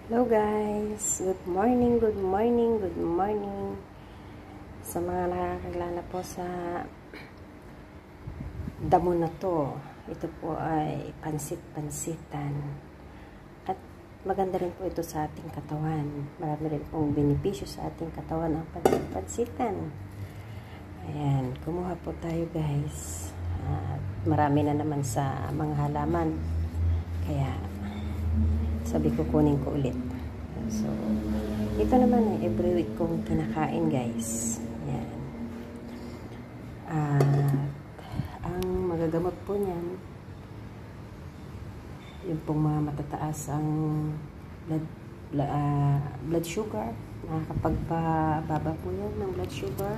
Hello guys, good morning, good morning, good morning sa mga nakakilala po sa damo na to. Ito po ay pansit-pansitan at maganda rin po ito sa ating katawan. Marami rin pong benepisyo sa ating katawan ang pansit-pansitan. Ayan, kumuha po tayo guys. Marami na naman sa mga halaman, kaya sabi ko kunin ko ulit. So, ito naman ay every week kong kinakain guys. Yan. Ang magagamot po niyan, yung pong mga matataas ang blood sugar. Nakakapagpababa po yan ng blood sugar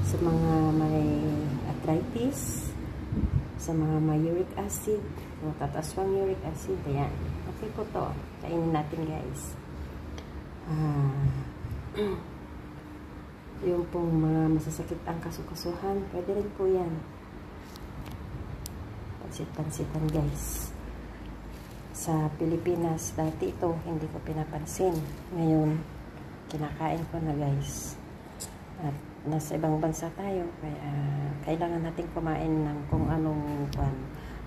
sa mga may arthritis, sa mga may uric acid, matataas pang uric acid. Ayan. Okay po to. Kainin natin guys. Yung pong mga masasakit ang kasukasuhan, pwede rin po yan. Pansit-pansitan guys. Sa Pilipinas, dati ito hindi ko pinapansin. Ngayon, kinakain ko na guys. At nasa ibang bansa tayo, kaya kailangan natin kumain ng kung anong pan.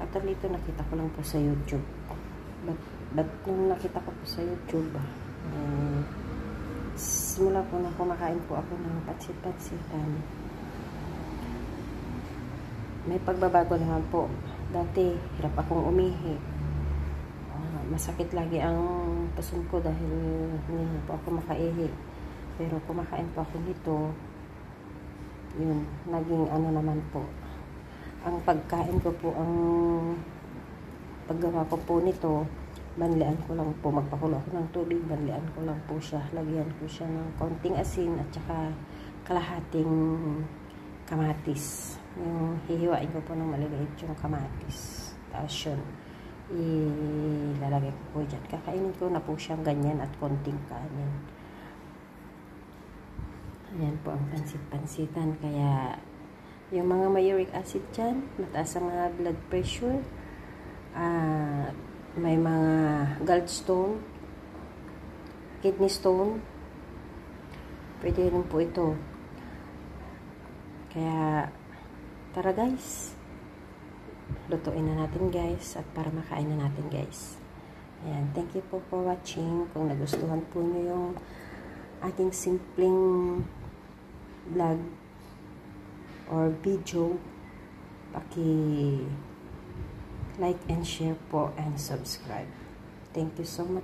Actually, ito nakita ko lang po sa YouTube. But nung nakita ko po sa YouTube, simula po na kumakain po ako ng pansit-pansitan, may pagbabago naman po. Dati, hirap akong umihi. Masakit lagi ang puson ko dahil hindi po ako makaihi. Pero kumakain po ako nito, yun, naging ano naman po. Ang pagkain ko po, ang paggawa ko po nito, banlian ko lang po, magpakulo ako ng tubig, banlian ko lang po siya, lagyan ko siya ng konting asin at saka kalahating kamatis. Yung hihiwain ko po ng maliliit yung kamatis. Tapos yun, ilalagay ko po dyan. Kakainin ko na po siyang ganyan at konting kanin. Ayan po ang pansit-pansitan. Kaya yung mga may uric acid dyan, mataas ang mga blood pressure, may mga gallstone, kidney stone, pwede rin po ito. Kaya tara guys, lutuin na natin guys, at para makain na natin guys. Ayan, thank you po for watching. Kung nagustuhan po nyo yung aking simpleng vlog or video, paki like and share po and subscribe. Thank you so much.